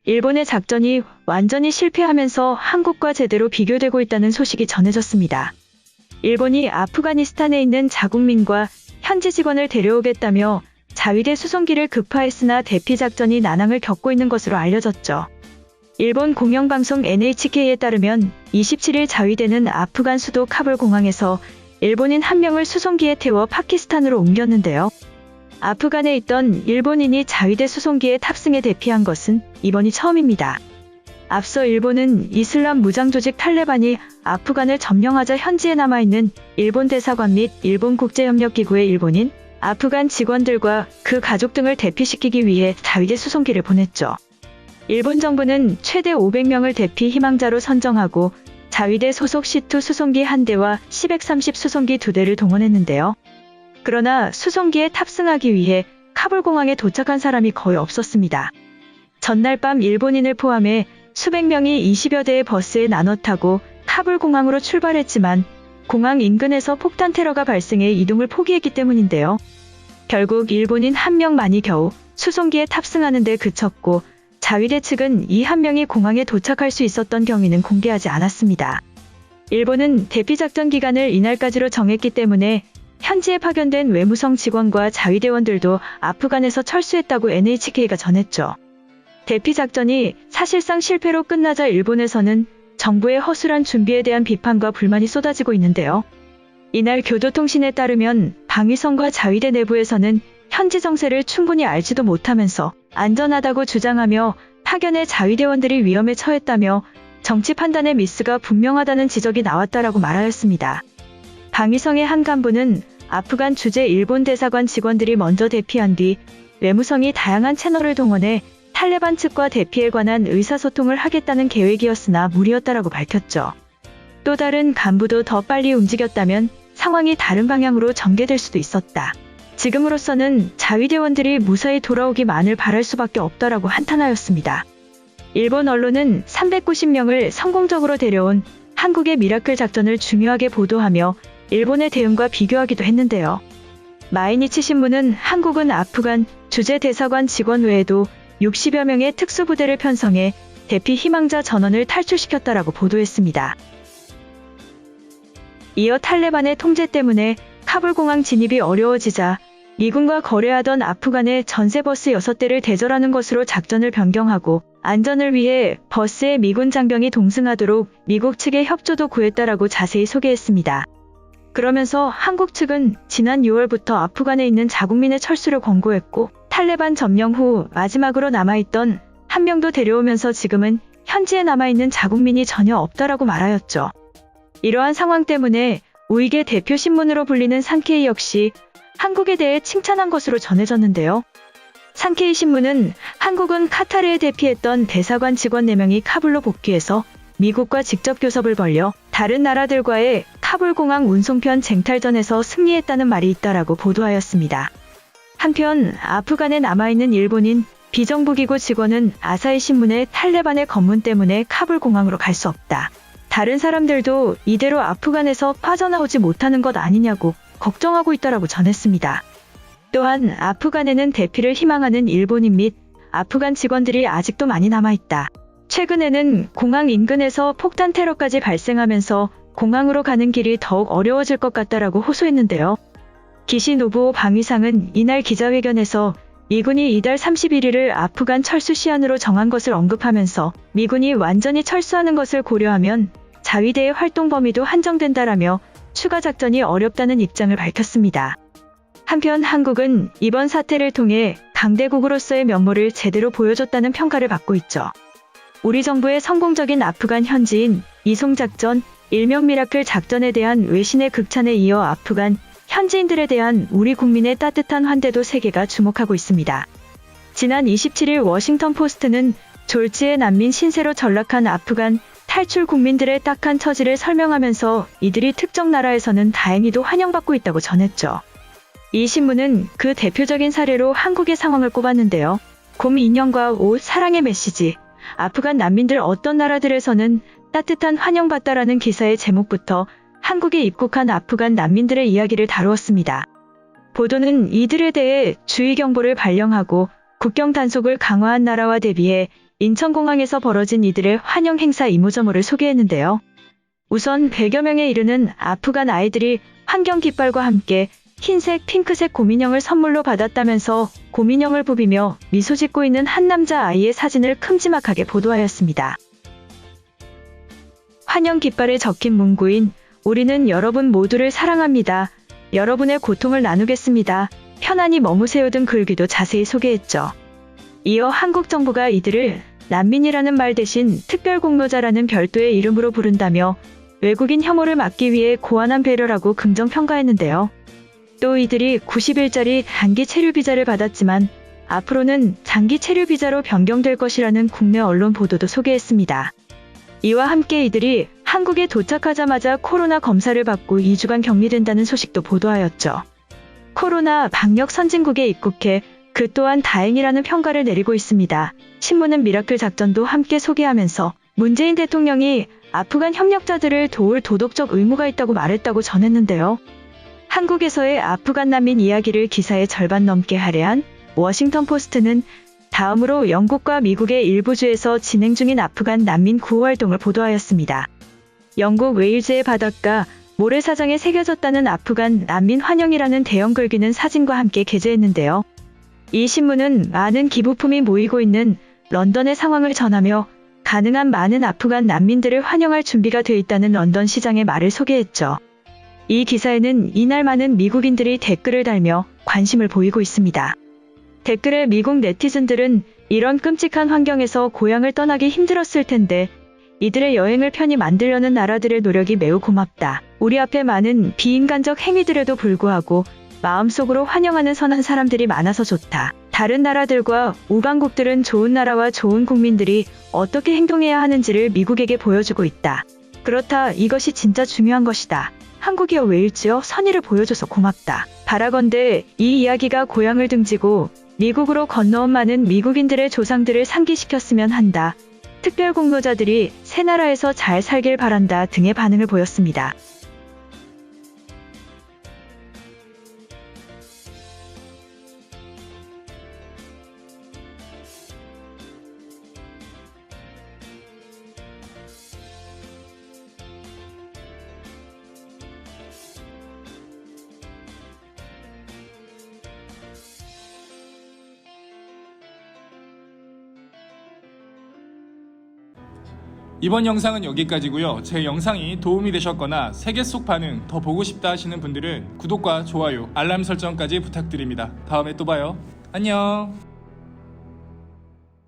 일본의 작전이 완전히 실패하면서 한국과 제대로 비교되고 있다는 소식이 전해졌습니다. 일본이 아프가니스탄에 있는 자국민과 현지 직원을 데려오겠다며 자위대 수송기를 급파했으나 대피 작전이 난항을 겪고 있는 것으로 알려졌죠. 일본 공영방송 NHK에 따르면 27일 자위대는 아프간 수도 카불 공항에서 일본인 한 명을 수송기에 태워 파키스탄으로 옮겼는데요. 아프간에 있던 일본인이 자위대 수송기에 탑승해 대피한 것은 이번이 처음입니다. 앞서 일본은 이슬람 무장조직 탈레반이 아프간을 점령하자 현지에 남아있는 일본 대사관 및 일본 국제협력기구의 일본인, 아프간 직원들과 그 가족 등을 대피시키기 위해 자위대 수송기를 보냈죠. 일본 정부는 최대 500명을 대피 희망자로 선정하고 자위대 소속 C2 수송기 1대와 C-130 수송기 2대를 동원했는데요. 그러나 수송기에 탑승하기 위해 카불 공항에 도착한 사람이 거의 없었습니다. 전날 밤 일본인을 포함해 수백 명이 20여 대의 버스에 나눠 타고 카불 공항으로 출발했지만 공항 인근에서 폭탄 테러가 발생해 이동을 포기했기 때문인데요. 결국 일본인 한 명만이 겨우 수송기에 탑승하는 데 그쳤고 자위대 측은 이 한 명이 공항에 도착할 수 있었던 경위는 공개하지 않았습니다. 일본은 대피작전 기간을 이날까지로 정했기 때문에 현지에 파견된 외무성 직원과 자위대원들도 아프간에서 철수했다고 NHK가 전했죠. 대피작전이 사실상 실패로 끝나자 일본에서는 정부의 허술한 준비에 대한 비판과 불만이 쏟아지고 있는데요. 이날 교도통신에 따르면 방위성과 자위대 내부에서는 현지 정세를 충분히 알지도 못하면서 안전하다고 주장하며 파견의 자위대원들이 위험에 처했다며 정치 판단의 미스가 분명하다는 지적이 나왔다라고 말하였습니다. 방위성의 한 간부는 아프간 주재 일본 대사관 직원들이 먼저 대피한 뒤 외무성이 다양한 채널을 동원해 탈레반 측과 대피에 관한 의사소통을 하겠다는 계획이었으나 무리였다라고 밝혔죠. 또 다른 간부도 더 빨리 움직였다면 상황이 다른 방향으로 전개될 수도 있었다. 지금으로서는 자위대원들이 무사히 돌아오기만을 바랄 수밖에 없다라고 한탄하였습니다. 일본 언론은 390명을 성공적으로 데려온 한국의 미라클 작전을 중요하게 보도하며 일본의 대응과 비교하기도 했는데요. 마이니치 신문은 한국은 아프간 주재 대사관 직원 외에도 60여 명의 특수부대를 편성해 대피 희망자 전원을 탈출시켰다라고 보도했습니다. 이어 탈레반의 통제 때문에 카불 공항 진입이 어려워지자 미군과 거래하던 아프간의 전세버스 6대를 대절하는 것으로 작전을 변경하고 안전을 위해 버스에 미군 장병이 동승하도록 미국 측의 협조도 구했다라고 자세히 소개했습니다. 그러면서 한국 측은 지난 6월부터 아프간에 있는 자국민의 철수를 권고했고 탈레반 점령 후 마지막으로 남아있던 한 명도 데려오면서 지금은 현지에 남아있는 자국민이 전혀 없다라고 말하였죠. 이러한 상황 때문에 우익의 대표 신문으로 불리는 산케이 역시 한국에 대해 칭찬한 것으로 전해졌는데요. 산케이 신문은 한국은 카타르에 대피했던 대사관 직원 4명이 카불로 복귀해서 미국과 직접 교섭을 벌여 다른 나라들과의 카불 공항 운송편 쟁탈전에서 승리했다는 말이 있다라고 보도하였습니다. 한편 아프간에 남아있는 일본인 비정부기구 직원은 아사히 신문의 탈레반의 검문 때문에 카불 공항으로 갈 수 없다. 다른 사람들도 이대로 아프간에서 빠져나오지 못하는 것 아니냐고 걱정하고 있다라고 전했습니다. 또한 아프간에는 대피를 희망하는 일본인 및 아프간 직원들이 아직도 많이 남아있다. 최근에는 공항 인근에서 폭탄 테러까지 발생하면서 공항으로 가는 길이 더욱 어려워질 것 같다라고 호소했는데요. 기시 노부오 방위상은 이날 기자회견에서 미군이 이달 31일을 아프간 철수 시한으로 정한 것을 언급하면서 미군이 완전히 철수하는 것을 고려하면 자위대의 활동 범위도 한정된다라며 추가 작전이 어렵다는 입장을 밝혔습니다. 한편 한국은 이번 사태를 통해 강대국으로서의 면모를 제대로 보여줬다는 평가를 받고 있죠. 우리 정부의 성공적인 아프간 현지인 이송작전, 일명 미라클 작전에 대한 외신의 극찬에 이어 아프간 현지인들에 대한 우리 국민의 따뜻한 환대도 세계가 주목하고 있습니다. 지난 27일 워싱턴 포스트는 졸지에 난민 신세로 전락한 아프간 탈출 국민들의 딱한 처지를 설명하면서 이들이 특정 나라에서는 다행히도 환영받고 있다고 전했죠. 이 신문은 그 대표적인 사례로 한국의 상황을 꼽았는데요. 곰 인형과 옷 사랑의 메시지, 아프간 난민들 어떤 나라들에서는 따뜻한 환영받다라는 기사의 제목부터 한국에 입국한 아프간 난민들의 이야기를 다루었습니다. 보도는 이들에 대해 주의 경보를 발령하고 국경 단속을 강화한 나라와 대비해 인천공항에서 벌어진 이들의 환영 행사 이모저모를 소개했는데요. 우선 100여 명에 이르는 아프간 아이들이 환경 깃발과 함께 흰색, 핑크색 곰인형을 선물로 받았다면서 곰인형을 부비며 미소 짓고 있는 한 남자 아이의 사진을 큼지막하게 보도하였습니다. 환영 깃발에 적힌 문구인 "우리는 여러분 모두를 사랑합니다. 여러분의 고통을 나누겠습니다. 편안히 머무세요" 등 글귀도 자세히 소개했죠. 이어 한국 정부가 이들을 난민이라는 말 대신 특별공로자라는 별도의 이름으로 부른다며 외국인 혐오를 막기 위해 고안한 배려라고 긍정평가했는데요. 또 이들이 90일짜리 단기 체류 비자를 받았지만 앞으로는 장기 체류 비자로 변경될 것이라는 국내 언론 보도도 소개했습니다. 이와 함께 이들이 한국에 도착하자마자 코로나 검사를 받고 2주간 격리된다는 소식도 보도하였죠. 코로나 방역 선진국에 입국해 그 또한 다행이라는 평가를 내리고 있습니다. 신문은 미라클 작전도 함께 소개하면서 문재인 대통령이 아프간 협력자들을 도울 도덕적 의무가 있다고 말했다고 전했는데요. 한국에서의 아프간 난민 이야기를 기사의 절반 넘게 할애한 워싱턴 포스트는 다음으로 영국과 미국의 일부 주에서 진행 중인 아프간 난민 구호 활동을 보도하였습니다. 영국 웨일즈의 바닷가 모래사장에 새겨졌다는 아프간 난민 환영이라는 대형 글귀는 사진과 함께 게재했는데요. 이 신문은 많은 기부품이 모이고 있는 런던의 상황을 전하며 가능한 많은 아프간 난민들을 환영할 준비가 돼 있다는 런던 시장의 말을 소개했죠. 이 기사에는 이날 많은 미국인들이 댓글을 달며 관심을 보이고 있습니다. 댓글에 미국 네티즌들은 "이런 끔찍한 환경에서 고향을 떠나기 힘들었을 텐데 이들의 여행을 편히 만들려는 나라들의 노력이 매우 고맙다. 우리 앞에 많은 비인간적 행위들에도 불구하고 마음속으로 환영하는 선한 사람들이 많아서 좋다. 다른 나라들과 우방국들은 좋은 나라와 좋은 국민들이 어떻게 행동해야 하는지를 미국에게 보여주고 있다. 그렇다. 이것이 진짜 중요한 것이다. 한국이여 웨일즈여 선의를 보여줘서 고맙다. 바라건대 이 이야기가 고향을 등지고 미국으로 건너온 많은 미국인들의 조상들을 상기시켰으면 한다. 특별공로자들이 새 나라에서 잘 살길 바란다" 등의 반응을 보였습니다. 이번 영상은 여기까지고요. 제 영상이 도움이 되셨거나 세계 속 반응 더 보고 싶다 하시는 분들은 구독과 좋아요, 알람 설정까지 부탁드립니다. 다음에 또 봐요. 안녕.